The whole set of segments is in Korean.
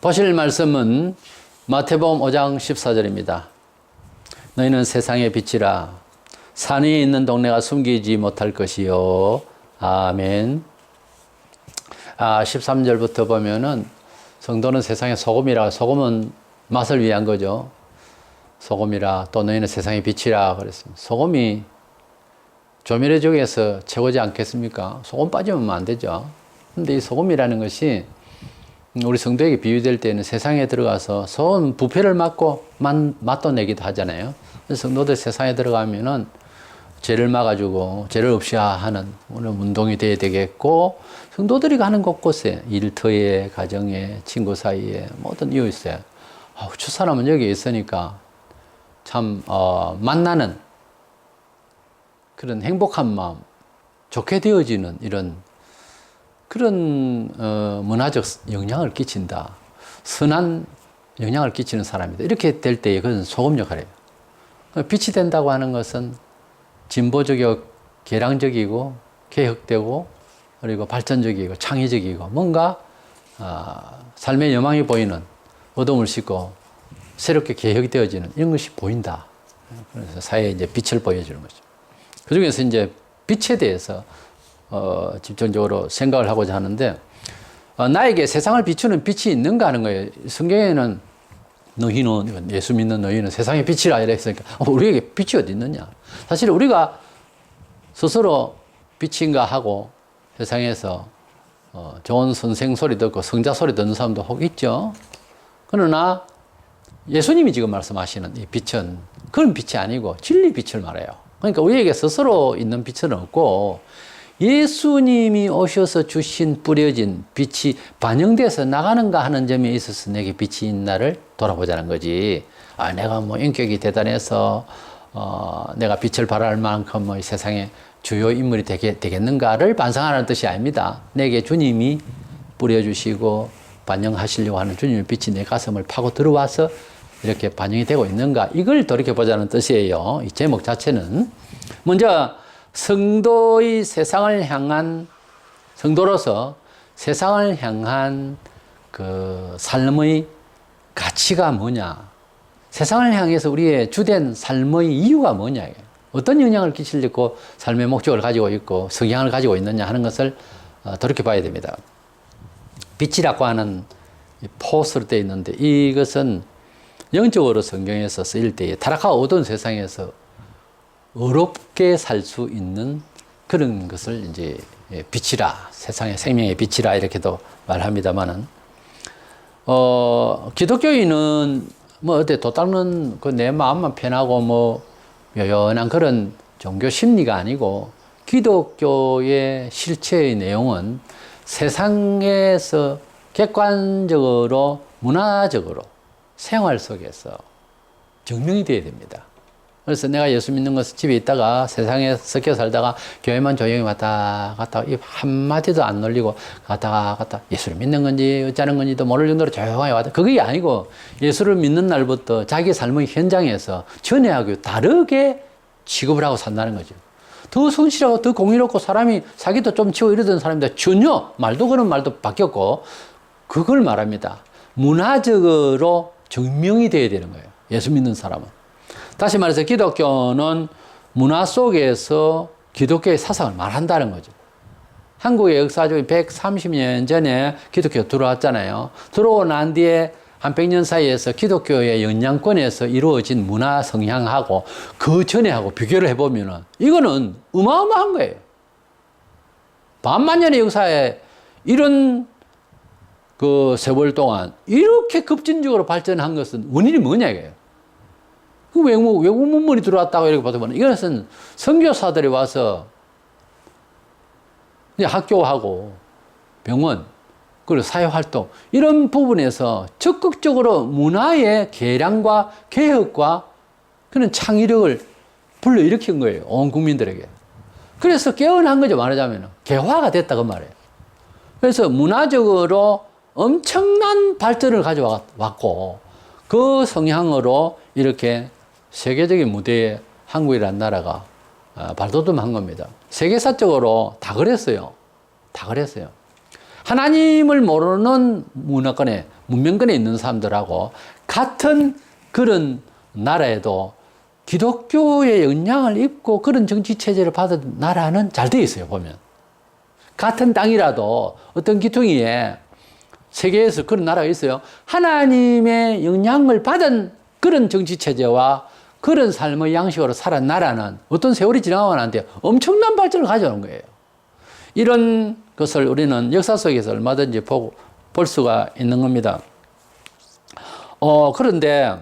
보실 말씀은 마태복음 5장 14절입니다. 너희는 세상의 빛이라. 산 위에 있는 동네가 숨기지 못할 것이요. 아멘. 13절부터 보면은 성도는 세상의 소금이라. 소금은 맛을 위한 거죠. 소금이라. 또 너희는 세상의 빛이라 그랬습니다. 소금이 조미료 중에서 최고지 않겠습니까? 소금 빠지면 안 되죠. 근데 이 소금이라는 것이 우리 성도에게 비유될 때는 세상에 들어가서 소금 부패를 막고 맛도 내기도 하잖아요. 그래서 성도들 세상에 들어가면은 죄를 막아주고 죄를 없이 하는 오늘 운동이 돼야 되겠고, 성도들이 가는 곳곳에 일터에, 가정에, 친구 사이에, 모든 이웃에 저 사람은 여기 있으니까 참 만나는 그런 행복한 마음, 좋게 되어지는 이런 그런 문화적 영향을 끼친다. 선한 영향을 끼치는 사람이다. 이렇게 될 때에 그건 소금 역할이에요. 빛이 된다고 하는 것은 진보적이고 개량적이고 개혁되고 그리고 발전적이고 창의적이고 뭔가 삶의 여망이 보이는, 어둠을 싣고 새롭게 개혁되어지는 이런 것이 보인다. 그래서 사회에 이제 빛을 보여주는 거죠. 그 중에서 이제 빛에 대해서 집중적으로 생각을 하고자 하는데, 나에게 세상을 비추는 빛이 있는가 하는 거예요. 성경에는 너희는, 예수 믿는 너희는 세상의 빛이라 이렇게 했으니까 우리에게 빛이 어디 있느냐. 사실 우리가 스스로 빛인가 하고 세상에서 좋은 선생 소리 듣고 성자 소리 듣는 사람도 혹 있죠. 그러나 예수님이 지금 말씀하시는 이 빛은 그런 빛이 아니고 진리 빛을 말해요. 그러니까 우리에게 스스로 있는 빛은 없고 예수님이 오셔서 주신 뿌려진 빛이 반영돼서 나가는가 하는 점에 있어서 내게 빛이 있나를 돌아보자는 거지. 내가 뭐 인격이 대단해서 내가 빛을 발할 만큼 뭐 이 세상에 주요 인물이 되겠는가를 반성하는 뜻이 아닙니다. 내게 주님이 뿌려주시고 반영하시려고 하는 주님의 빛이 내 가슴을 파고 들어와서 이렇게 반영이 되고 있는가, 이걸 돌이켜보자는 뜻이에요. 이 제목 자체는 먼저 성도의 세상을 향한, 성도로서 세상을 향한 그 삶의 가치가 뭐냐, 세상을 향해서 우리의 주된 삶의 이유가 뭐냐, 어떤 영향을 끼치려고 삶의 목적을 가지고 있고 성향을 가지고 있느냐 하는 것을 돌이켜봐야 됩니다. 빛이라고 하는 포스로 되어 있는데, 이것은 영적으로 성경에서 쓰일 때에 타락하고 어두운 세상에서 어렵게 살 수 있는 그런 것을 이제 빛이라, 세상의 생명의 빛이라 이렇게도 말합니다만은, 기독교인은 뭐 어때 도 닦는 그 내 마음만 편하고 뭐 요연한 그런 종교 심리가 아니고, 기독교의 실체의 내용은 세상에서 객관적으로 문화적으로 생활 속에서 증명이 되어야 됩니다. 그래서 내가 예수 믿는 것은 집에 있다가 세상에 섞여 살다가 교회만 조용히 왔다 갔다 입 한마디도 안 놀리고 갔다 갔다 예수를 믿는 건지 어쩌는 건지도 모를 정도로 조용히 왔다, 그게 아니고 예수를 믿는 날부터 자기 삶의 현장에서 전에하고 다르게 취급을 하고 산다는 거죠. 더 성실하고 더 공의롭고 사람이 사기도 좀 치고 이러던 사람인데 전혀 말도 그런 말도 바뀌었고, 그걸 말합니다. 문화적으로 증명이 돼야 되는 거예요, 예수 믿는 사람은. 다시 말해서 기독교는 문화 속에서 기독교의 사상을 말한다는 거죠. 한국의 역사 중에 130년 전에 기독교가 들어왔잖아요. 들어오고 난 뒤에 한 100년 사이에서 기독교의 영향권에서 이루어진 문화 성향하고 그 전에 하고 비교를 해보면은 이거는 어마어마한 거예요. 반만년의 역사에 이런 그 세월 동안 이렇게 급진적으로 발전한 것은 원인이 뭐냐 이거예요. 그 외국 문물이 들어왔다고 이렇게 보면 이것은 선교사들이 와서 이제 학교하고 병원 그리고 사회활동 이런 부분에서 적극적으로 문화의 개량과 개혁과 그런 창의력을 불러일으킨 거예요, 온 국민들에게. 그래서 깨어난 거죠, 말하자면 개화가 됐다 그 말이에요. 그래서 문화적으로 엄청난 발전을 가져왔고 그 성향으로 이렇게 세계적인 무대에 한국이라는 나라가 발돋움한 겁니다. 세계사적으로 다 그랬어요. 다 그랬어요. 하나님을 모르는 문화권에 문명권에 있는 사람들하고 같은 그런 나라에도 기독교의 영향을 입고 그런 정치 체제를 받은 나라는 잘 돼 있어요, 보면. 같은 땅이라도 어떤 기퉁이에 세계에서 그런 나라가 있어요. 하나님의 영향을 받은 그런 정치 체제와 그런 삶의 양식으로 살아난 나라는 어떤 세월이 지나가고 나는데 엄청난 발전을 가져오는 거예요. 이런 것을 우리는 역사 속에서 얼마든지 볼 수가 있는 겁니다. 그런데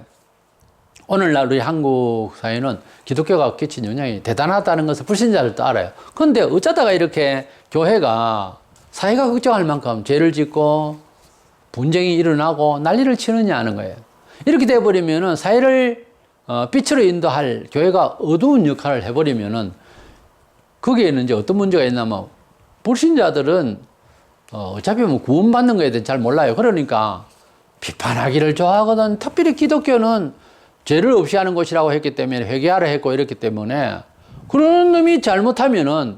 오늘날 우리 한국 사회는 기독교가 끼친 영향이 대단하다는 것을 불신자들도 알아요. 그런데 어쩌다가 이렇게 교회가 사회가 걱정할 만큼 죄를 짓고 분쟁이 일어나고 난리를 치느냐 하는 거예요. 이렇게 돼버리면은 사회를 빛으로 인도할 교회가 어두운 역할을 해버리면은 거기에는 이제 어떤 문제가 있냐면 불신자들은 어차피 뭐 구원받는 거에 대해 잘 몰라요. 그러니까 비판하기를 좋아하거든. 특별히 기독교는 죄를 없이 하는 것이라고 했기 때문에 회개하라 했고 이랬기 때문에 그런 놈이 잘못하면은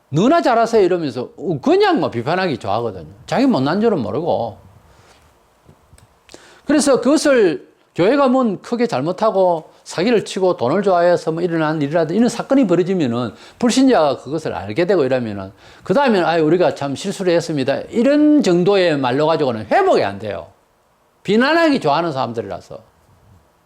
너나 잘하세요 이러면서 그냥 뭐 비판하기 좋아하거든요. 자기 못난 줄은 모르고. 그래서 그것을 교회가 뭔 크게 잘못하고 사기를 치고 돈을 좋아해서 뭐 일어난 일이라든 이런 사건이 벌어지면은 불신자가 그것을 알게 되고 이러면은 그 다음에는 우리가 참 실수를 했습니다. 이런 정도의 말로 가지고는 회복이 안 돼요. 비난하기 좋아하는 사람들이라서.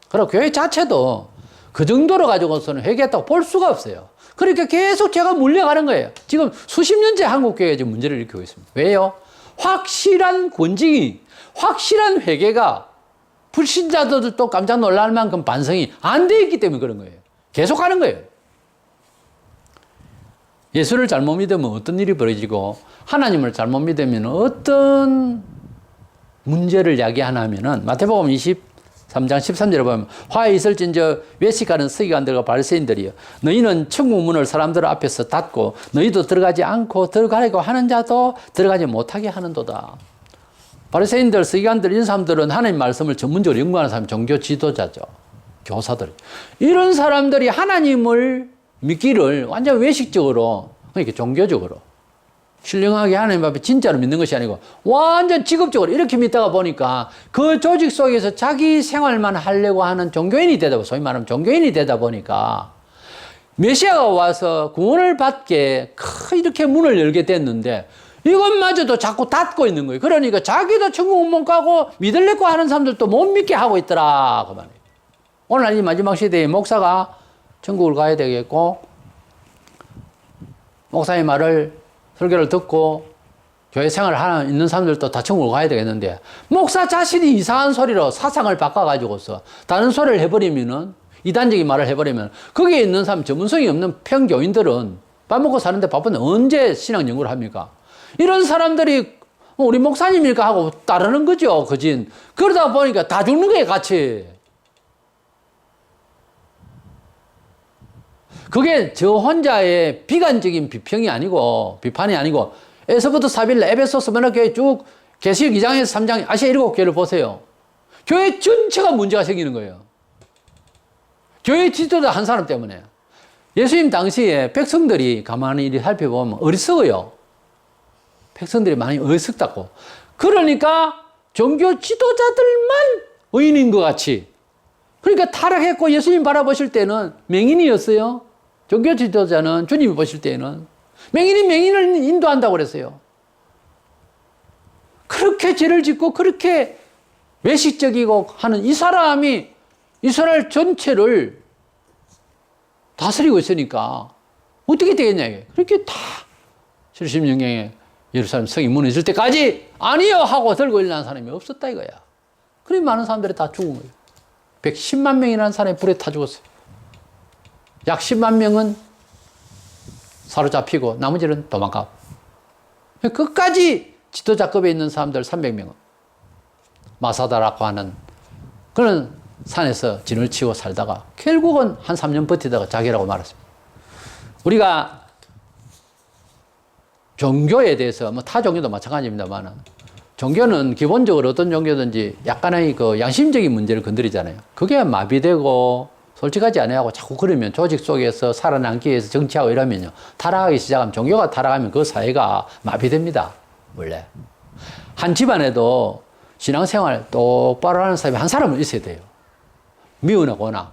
그리고 교회 자체도 그 정도로 가지고서는 회개했다고 볼 수가 없어요. 그러니까 계속 제가 물려가는 거예요. 지금 수십 년째 한국교회가 지금 문제를 일으키고 있습니다. 왜요? 확실한 권징이, 확실한 회개가 불신자들도 깜짝 놀랄 만큼 반성이 안 돼 있기 때문에 그런 거예요. 계속 하는 거예요. 예수를 잘못 믿으면 어떤 일이 벌어지고 하나님을 잘못 믿으면 어떤 문제를 야기하나 하면은 마태복음 23장 13절에 보면 화에 있을진저 외식하는 서기관들과 바리새인들이여 너희는 천국 문을 사람들 앞에서 닫고 너희도 들어가지 않고 들어가려고 하는 자도 들어가지 못하게 하는도다. 바리새인들, 서기관들 이런 사람들은 하나님 말씀을 전문적으로 연구하는 사람, 종교 지도자죠. 교사들. 이런 사람들이 하나님을 믿기를 완전 외식적으로, 그러니까 종교적으로 신령하게 하나님 앞에 진짜로 믿는 것이 아니고 완전 직업적으로 이렇게 믿다가 보니까 그 조직 속에서 자기 생활만 하려고 하는 종교인이 되다 보니까 소위 말하면 종교인이 되다 보니까 메시아가 와서 구원을 받게 이렇게 문을 열게 됐는데 이것마저도 자꾸 닫고 있는 거예요. 그러니까 자기도 천국 못 가고 믿으려고 하는 사람들도 못 믿게 하고 있더라. 그 말이에요. 오늘 이 마지막 시대에 목사가 천국을 가야 되겠고 목사의 말을 설교를 듣고 교회 생활을 하는 있는 사람들도 다 천국을 가야 되겠는데 목사 자신이 이상한 소리로 사상을 바꿔가지고서 다른 소리를 해버리면은 이단적인 말을 해버리면 거기에 있는 사람 전문성이 없는 평교인들은 밥 먹고 사는데 바쁜데 언제 신앙 연구를 합니까? 이런 사람들이 우리 목사님일까 하고 따르는 거죠. 그진. 그러다 보니까 다 죽는 거예요, 같이. 그게 저 혼자의 비관적인 비평이 아니고 비판이 아니고 에서부터 사빌라 에베소서 문화교회 쭉 계시록 2장에서 3장 아시아 7교회를 보세요. 교회 전체가 문제가 생기는 거예요. 교회 지도자 한 사람 때문에. 예수님 당시에 백성들이 가만히 살펴보면 어리석어요. 백성들이 많이 어리석다고. 그러니까 종교 지도자들만 의인인 것 같이. 그러니까 타락했고 예수님 바라보실 때는 맹인이었어요. 종교 지도자는 주님이 보실 때는 맹인이 맹인을 인도한다고 그랬어요. 그렇게 죄를 짓고 그렇게 외식적이고 하는 이 사람이 이스라엘 전체를 다스리고 있으니까 어떻게 되겠냐 이게. 그렇게 다 70년경에 예루살렘 성이 무너질 때까지 아니요 하고 들고 일어난 사람이 없었다 이거야. 그래 많은 사람들이 다 죽은 거예요. 110만 명이라는 사람이 불에 타 죽었어요. 약 10만 명은 사로잡히고 나머지는 도망가. 끝까지 지도자급에 있는 사람들 300명은 마사다라고 하는 그런 산에서 진을 치고 살다가 결국은 한 3년 버티다가 자기라고 말했습니다. 우리가 종교에 대해서 뭐 타 종교도 마찬가지입니다만 종교는 기본적으로 어떤 종교든지 약간의 그 양심적인 문제를 건드리잖아요. 그게 마비되고 솔직하지 않아하고 자꾸 그러면 조직 속에서 살아남기 위해서 정치하고 이러면요. 타락하기 시작하면 종교가 타락하면 그 사회가 마비됩니다. 원래. 한 집안에도 신앙생활 똑바로 하는 사람이 한 사람은 있어야 돼요. 미워하거나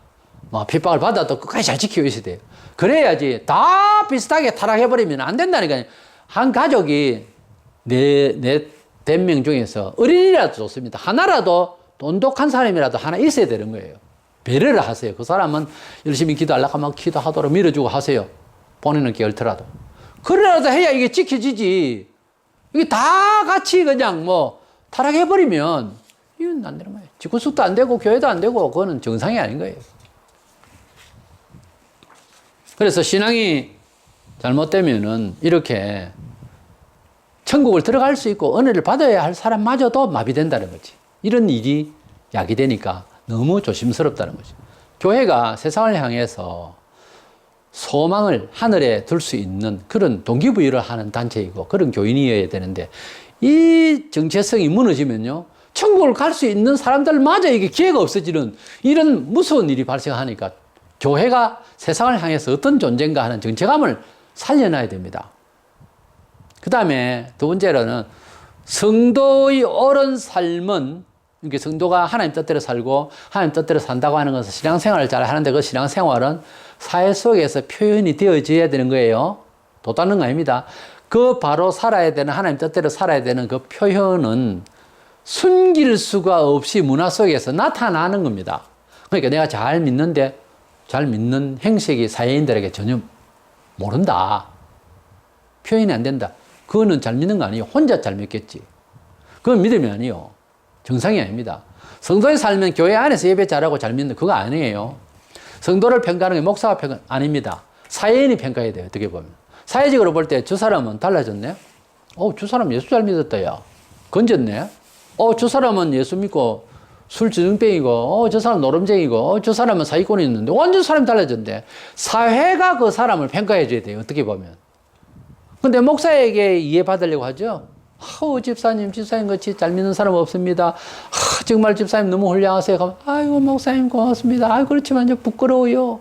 뭐 핍박을 받아도 끝까지 잘 지키고 있어야 돼요. 그래야지 다 비슷하게 타락해버리면 안 된다니까요. 한 가족이 네 명 중에서 어린이라도 좋습니다. 하나라도 돈독한 사람이라도 하나 있어야 되는 거예요. 배려를 하세요. 그 사람은 열심히 기도하려고 하면 기도하도록 밀어주고 하세요. 본인은 게을더라도. 그래라도 해야 이게 지켜지지. 이게 다 같이 그냥 뭐 타락해버리면 이건 안 되는 거예요. 집구숙도 안 되고 교회도 안 되고 그거는 정상이 아닌 거예요. 그래서 신앙이 잘못되면은 이렇게 천국을 들어갈 수 있고 은혜를 받아야 할 사람마저도 마비된다는 거지. 이런 일이 야기되니까 너무 조심스럽다는 거지. 교회가 세상을 향해서 소망을 하늘에 둘 수 있는 그런 동기부여를 하는 단체이고 그런 교인이어야 되는데 이 정체성이 무너지면요. 천국을 갈 수 있는 사람들마저 이게 기회가 없어지는 이런 무서운 일이 발생하니까 교회가 세상을 향해서 어떤 존재인가 하는 정체감을 살려놔야 됩니다. 그 다음에 두 번째로는 성도의 옳은 삶은 이렇게 성도가 하나님 뜻대로 살고 하나님 뜻대로 산다고 하는 것은 신앙생활을 잘 하는데 그 신앙생활은 사회 속에서 표현이 되어져야 되는 거예요. 또 다른 거 아닙니다. 그 바로 살아야 되는 하나님 뜻대로 살아야 되는 그 표현은 숨길 수가 없이 문화 속에서 나타나는 겁니다. 그러니까 내가 잘 믿는데 잘 믿는 행색이 사회인들에게 전혀 모른다. 표현이 안 된다. 그거는 잘 믿는 거 아니에요. 혼자 잘 믿겠지. 그건 믿음이 아니에요. 정상이 아닙니다. 성도의 살면 교회 안에서 예배 잘하고 잘 믿는 그거 아니에요. 성도를 평가하는 게 목사가 평가 아닙니다. 사회인이 평가해야 돼요. 어떻게 보면. 사회적으로 볼 때 저 사람은 달라졌네. 저 사람 예수 잘 믿었다 야. 건졌네. 저 사람은 예수 믿고 술 주정뱅이고 저 사람 노름쟁이고 저 사람은 사기꾼이 있는데 완전 사람이 달라졌는데 사회가 그 사람을 평가해 줘야 돼요. 어떻게 보면. 근데 목사에게 이해받으려고 하죠. 집사님 같이 잘 믿는 사람 없습니다. 정말 집사님 너무 훌륭하세요. 그러면, 아이고, 목사님 고맙습니다. 그렇지만 저 부끄러워요.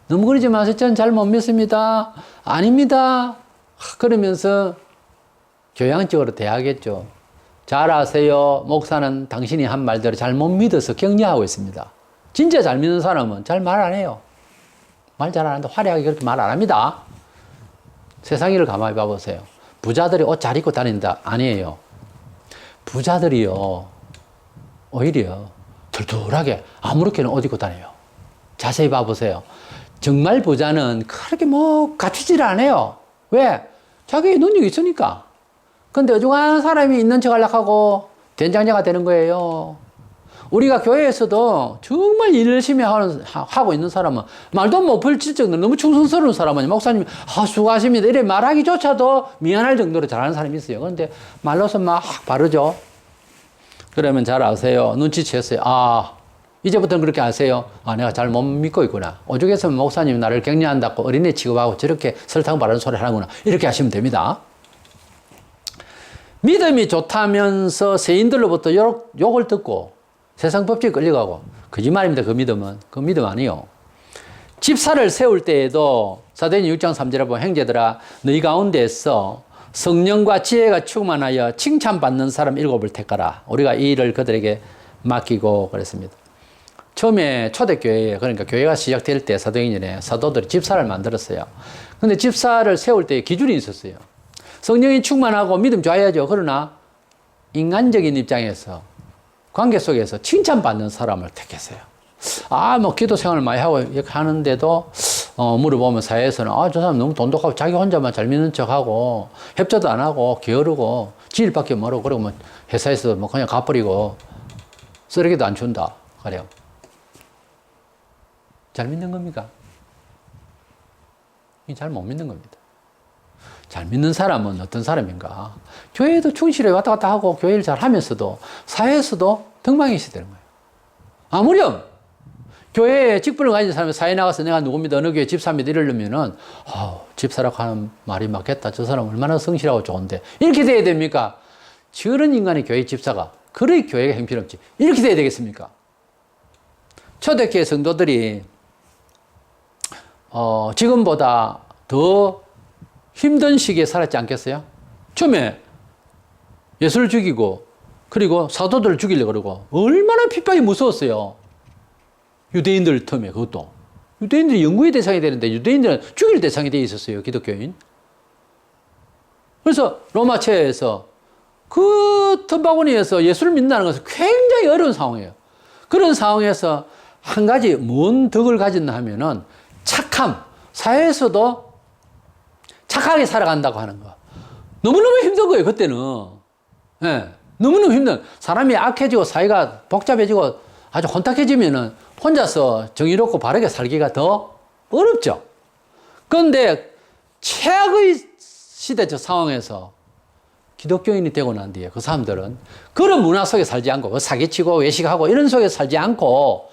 너무 그러지 마세요. 저는 잘 못 믿습니다. 아닙니다. 그러면서 교양적으로 대하겠죠. 잘 아세요. 목사는 당신이 한 말대로 잘 못 믿어서 격려하고 있습니다. 진짜 잘 믿는 사람은 잘 말 안 해요. 말 잘 안 하는데 화려하게 그렇게 말 안 합니다. 세상 일을 가만히 봐보세요. 부자들이 옷 잘 입고 다닌다. 아니에요. 부자들이요. 오히려 덜덜하게 아무렇게나 옷 입고 다녀요. 자세히 봐보세요. 정말 부자는 그렇게 갖추질 않아요. 왜? 자기 능력이 있으니까. 근데 어중한 사람이 있는 척 하려고 하고 된장녀가 되는 거예요. 우리가 교회에서도 정말 일 열심히 하고 있는 사람은 말도 못 펼칠 정도로 너무 충성스러운 사람은 목사님 수고하십니다 이래 말하기조차도 미안할 정도로 잘하는 사람이 있어요. 그런데 말로서 막 바르죠. 그러면 잘 아세요. 눈치챘어요. 이제부터는 그렇게 아세요. 내가 잘 못 믿고 있구나. 오죽해서 목사님이 나를 격려한다고 어린애 취급하고 저렇게 설탕 바르는 소리 하는구나. 이렇게 하시면 됩니다. 믿음이 좋다면서 세인들로부터 욕을 듣고 세상 법칙에 끌려가고 거짓말입니다. 그 믿음은. 그 믿음 아니에요. 집사를 세울 때에도 사도행전 6장 3절에 보면 형제들아 너희 가운데서 성령과 지혜가 충만하여 칭찬받는 사람 7을 택하라. 우리가 이 일을 그들에게 맡기고 그랬습니다. 처음에 초대교회에 그러니까 교회가 시작될 때 사도행전에 사도들이 집사를 만들었어요. 근데 집사를 세울 때 기준이 있었어요. 성령이 충만하고 믿음 좋아야죠. 그러나 인간적인 입장에서 관계 속에서 칭찬받는 사람을 택했어요. 기도 생활을 많이 하고 이렇게 하는데도, 물어보면 사회에서는, 저 사람 너무 돈독하고 자기 혼자만 잘 믿는 척하고, 협조도 안 하고, 게으르고, 지일밖에 모르고, 그러고 회사에서 그냥 가버리고, 쓰레기도 안 준다. 그래요. 잘 믿는 겁니까? 잘 못 믿는 겁니다. 잘 믿는 사람은 어떤 사람인가? 교회에도 충실히 왔다 갔다 하고 교회를 잘 하면서도 사회에서도 덕망이 있어야 되는 거예요. 아무렴 교회에 직분을 가진 사람이 사회에 나가서 내가 누굽니다, 어느 교회 집사입니다 이러려면은 집사라고 하는 말이 맞겠다. 저 사람 얼마나 성실하고 좋은데 이렇게 돼야 됩니까? 저런 인간의 교회 집사가 그래 교회가 형편없지 이렇게 돼야 되겠습니까? 초대교회 성도들이 지금보다 더 힘든 시기에 살았지 않겠어요? 처음에 예수를 죽이고 그리고 사도들을 죽이려고 그러고 얼마나 핍박이 무서웠어요. 유대인들 틈에 그것도. 유대인들이 연구의 대상이 되는데 유대인들은 죽일 대상이 돼 있었어요. 기독교인. 그래서 로마체에서 그 틈바구니에서 예수를 믿는다는 것은 굉장히 어려운 상황이에요. 그런 상황에서 한 가지 뭔 덕을 가졌나 하면은 착함. 사회에서도 착하게 살아간다고 하는 거. 너무너무 힘든 거예요, 그때는. 예. 너무너무 힘든. 사람이 악해지고 사회가 복잡해지고 아주 혼탁해지면은 혼자서 정의롭고 바르게 살기가 더 어렵죠. 그런데 최악의 시대적 상황에서 기독교인이 되고 난 뒤에 그 사람들은 그런 문화 속에 살지 않고 사기치고 외식하고 이런 속에 살지 않고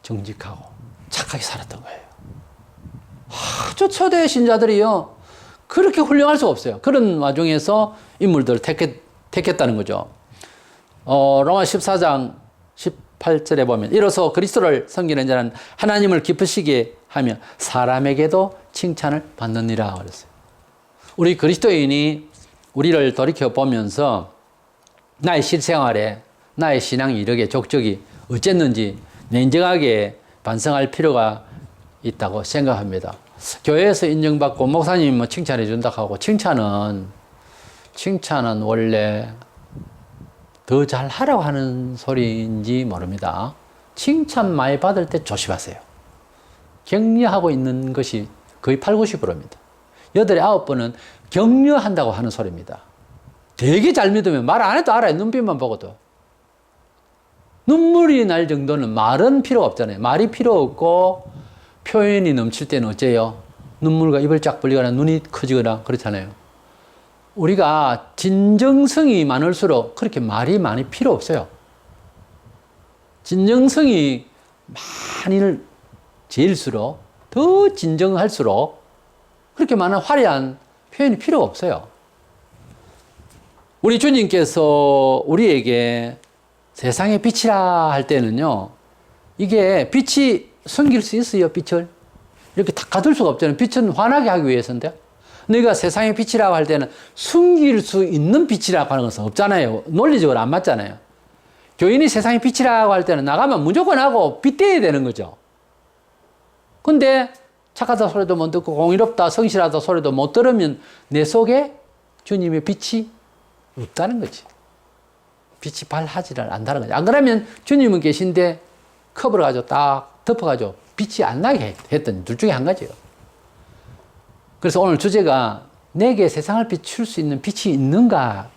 정직하고 착하게 살았던 거예요. 아주 초대 신자들이요. 그렇게 훌륭할 수가 없어요. 그런 와중에서 인물들을 택했다는 거죠. 로마 14장 18절에 보면 이로써 그리스도를 섬기는 자는 하나님을 기쁘시게 하며 사람에게도 칭찬을 받느니라 그랬어요. 우리 그리스도인이 우리를 돌이켜 보면서 나의 실생활에 나의 신앙 이력의 족적이 어쨌는지 냉정하게 반성할 필요가 있다고 생각합니다. 교회에서 인정받고 목사님이 뭐 칭찬해 준다 하고 칭찬은 원래 더 잘하라고 하는 소리인지 모릅니다. 칭찬 많이 받을 때 조심하세요. 격려하고 있는 것이 거의 8, 90%입니다. 8, 9번은 격려한다고 하는 소리입니다. 되게 잘 믿으면 말 안 해도 알아요. 눈빛만 보고도. 눈물이 날 정도는 말은 필요 없잖아요. 말이 필요 없고 표현이 넘칠 때는 어째요? 눈물과 입을 쫙 벌리거나 눈이 커지거나 그렇잖아요. 우리가 진정성이 많을수록 그렇게 말이 많이 필요 없어요. 진정성이 많이 제일수록 더 진정할수록 그렇게 많은 화려한 표현이 필요 없어요. 우리 주님께서 우리에게 세상의 빛이라 할 때는요, 이게 빛이 숨길 수 있어요, 빛을? 이렇게 다 가둘 수가 없잖아요. 빛은 환하게 하기 위해서인데. 너희가 세상의 빛이라고 할 때는 숨길 수 있는 빛이라고 하는 것은 없잖아요. 논리적으로 안 맞잖아요. 교인이 세상의 빛이라고 할 때는 나가면 무조건 하고 빛대야 되는 거죠. 근데 착하다 소리도 못 듣고 공의롭다, 성실하다 소리도 못 들으면 내 속에 주님의 빛이 없다는 거지. 빛이 발하지를 않다는 거지. 안 그러면 주님은 계신데 컵을 가지고 딱 덮어가지고 빛이 안 나게 했던 둘 중에 한 가지예요. 그래서 오늘 주제가 내게 세상을 비출 수 있는 빛이 있는가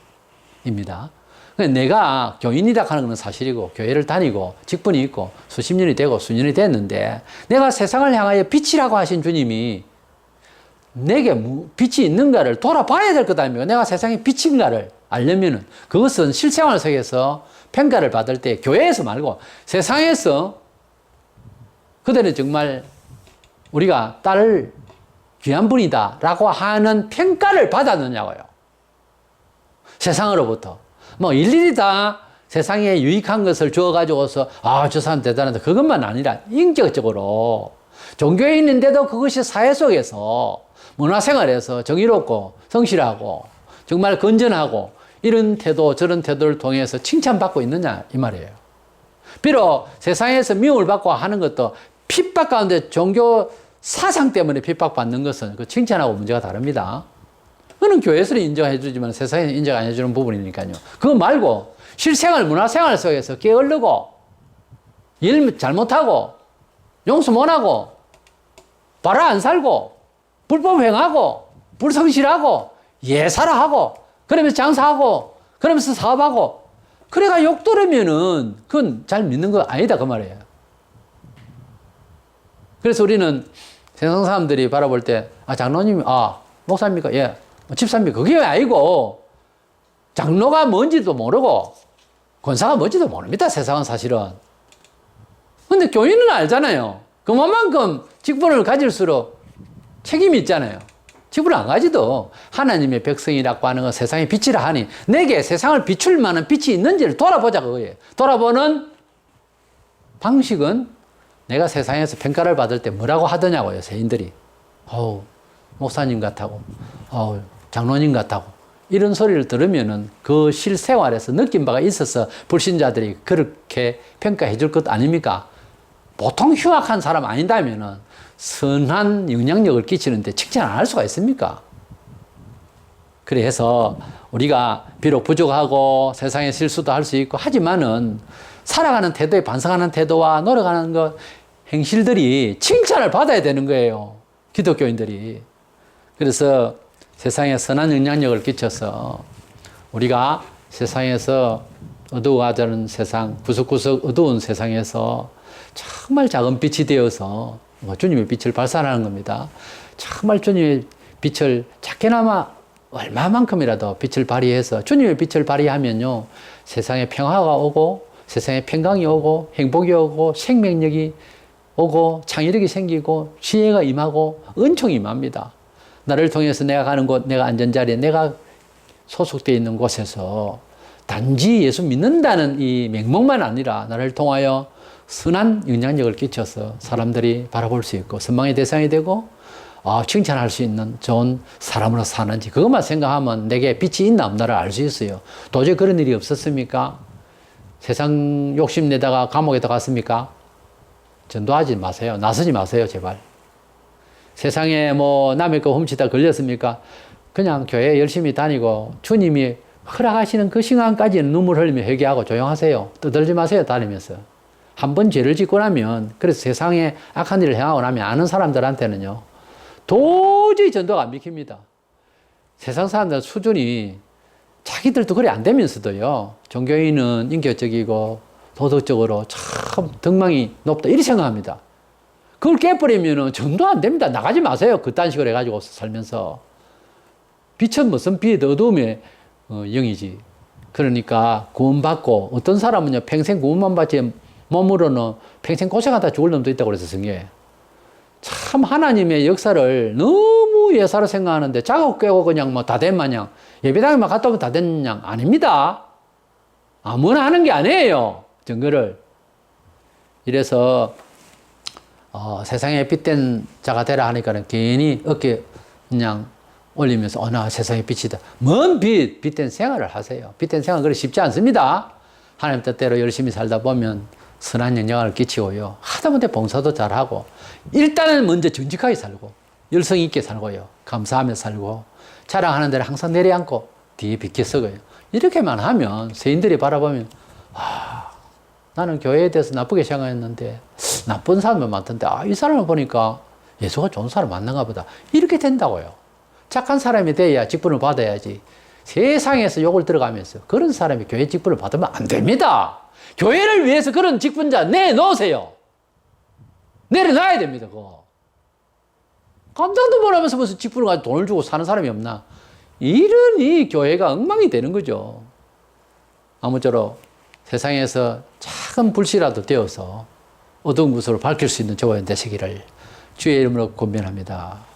입니다. 내가 교인이라 하는 건 사실이고 교회를 다니고 직분이 있고 수십 년이 되고 수년이 됐는데 내가 세상을 향하여 빛이라고 하신 주님이 내게 빛이 있는가를 돌아봐야 될 것 아닙니까? 내가 세상에 빛인가를 알려면은 그것은 실생활 속에서 평가를 받을 때 교회에서 말고 세상에서 그대는 정말 우리가 딸을 귀한 분이다 라고 하는 평가를 받았느냐고요. 세상으로부터. 뭐 일일이 다 세상에 유익한 것을 주어가지고서 저 사람 대단하다 그것만 아니라 인격적으로 종교에 있는데도 그것이 사회 속에서 문화생활에서 정의롭고 성실하고 정말 건전하고 이런 태도 저런 태도를 통해서 칭찬받고 있느냐 이 말이에요. 비록 세상에서 미움을 받고 하는 것도 핍박 가운데 종교 사상 때문에 핍박받는 것은 그 칭찬하고 문제가 다릅니다. 그는 교회에서는 인정해 주지만 세상에는 인정 안 해주는 부분이니까요. 그거 말고 실생활, 문화생활 속에서 게을르고 일 잘못하고 용서 못하고 바라 안 살고 불법 행하고 불성실하고 예사라하고 그러면서 장사하고 그러면서 사업하고 그래가 욕 들으면은 그건 잘 믿는 거 아니다 그 말이에요. 그래서 우리는 세상 사람들이 바라볼 때 장로님이 목사입니까? 예. 집사입니까? 그게 아니고 장로가 뭔지도 모르고 권사가 뭔지도 모릅니다. 세상은 사실은. 근데 교인은 알잖아요. 그만큼 직분을 가질수록 책임이 있잖아요. 직분을 안 가지도 하나님의 백성이라고 하는 건 세상의 빛이라 하니 내게 세상을 비출 만한 빛이 있는지를 돌아보자 그거예요. 돌아보는 방식은 내가 세상에서 평가를 받을 때 뭐라고 하더냐고요. 세인들이. 목사님 같다고 장로님 같다고 이런 소리를 들으면은 그 실생활에서 느낀 바가 있어서 불신자들이 그렇게 평가해 줄 것 아닙니까? 보통 흉악한 사람 아닌다면은 선한 영향력을 끼치는데 칭찬 안 할 수가 있습니까? 그래서 우리가 비록 부족하고 세상에 실수도 할 수 있고 하지만은 살아가는 태도에 반성하는 태도와 노력하는 것, 행실들이 칭찬을 받아야 되는 거예요. 기독교인들이. 그래서 세상에 선한 영향력을 끼쳐서 우리가 세상에서 어두워가는 세상, 구석구석 어두운 세상에서 정말 작은 빛이 되어서 주님의 빛을 발산하는 겁니다. 정말 주님의 빛을 작게나마 얼마만큼이라도 빛을 발휘해서 주님의 빛을 발휘하면요, 세상에 평화가 오고 세상에 평강이 오고 행복이 오고 생명력이 오고 창의력이 생기고 지혜가 임하고 은총이 임합니다. 나를 통해서 내가 가는 곳, 내가 앉은 자리에, 내가 소속되어 있는 곳에서 단지 예수 믿는다는 이 맹목만 아니라 나를 통하여 선한 영향력을 끼쳐서 사람들이 바라볼 수 있고 선망의 대상이 되고 칭찬할 수 있는 좋은 사람으로 사는지 그것만 생각하면 내게 빛이 있나 없나를 알 수 있어요. 도저히 그런 일이 없었습니까? 세상 욕심내다가 감옥에 들어갔습니까? 전도하지 마세요. 나서지 마세요, 제발. 세상에 뭐 남의 거 훔치다 걸렸습니까? 그냥 교회 열심히 다니고 주님이 허락하시는 그 시간까지는 눈물 흘리며 회개하고 조용하세요. 떠들지 마세요, 다니면서. 한 번 죄를 짓고 나면, 그래서 세상에 악한 일을 행하고 나면 아는 사람들한테는요, 도저히 전도가 안 믿깁니다. 세상 사람들 수준이 자기들도 그래 안 되면서도요, 종교인은 인격적이고 도덕적으로 참 덕망이 높다 이렇게 생각합니다. 그걸 깨버리면 전도 안 됩니다. 나가지 마세요. 그딴 식으로 해가지고 살면서. 빛은 무슨 빛, 어두움의 영이지. 그러니까 구원받고 어떤 사람은요 평생 구원만 받지 몸으로는 평생 고생하다 죽을 놈도 있다고 그래서 성경에. 참 하나님의 역사를 너무 예사로 생각하는데 자고 깨고 그냥 뭐 다 된 마냥 예배당에만 갔다 오면 다 된 양 아닙니다. 아무나 하는 게 아니에요. 증거를. 이래서 세상에 빛된 자가 되라 하니까는 괜히 어깨 그냥 올리면서 나 세상의 빛이다. 먼 빛, 빛된 생활을 하세요. 빛된 생활 그리 쉽지 않습니다. 하나님 뜻대로 열심히 살다 보면 선한 영향을 끼치고요. 하다못해 봉사도 잘하고 일단은 먼저 정직하게 살고 열성 있게 살고요. 감사하며 살고 자랑하는 데를 항상 내려앉고 뒤에 비켜 서고요. 이렇게만 하면 세인들이 바라보면 나는 교회에 대해서 나쁘게 생각했는데 나쁜 사람은 많던데 이 사람을 보니까 예수가 좋은 사람 맞는가 보다. 이렇게 된다고요. 착한 사람이 돼야 직분을 받아야지. 세상에서 욕을 들어가면서 그런 사람이 교회 직분을 받으면 안 됩니다. 교회를 위해서 그런 직분자 내놓으세요. 내려놔야 됩니다. 그거. 깜짝도 못하면서 무슨 직분을 가지고 돈을 주고 사는 사람이 없나. 이러니 교회가 엉망이 되는 거죠. 아무쪼록 세상에서 작은 불씨라도 되어서 어두운 곳으로 밝힐 수 있는 저와 되시기를 주의 이름으로 권면합니다.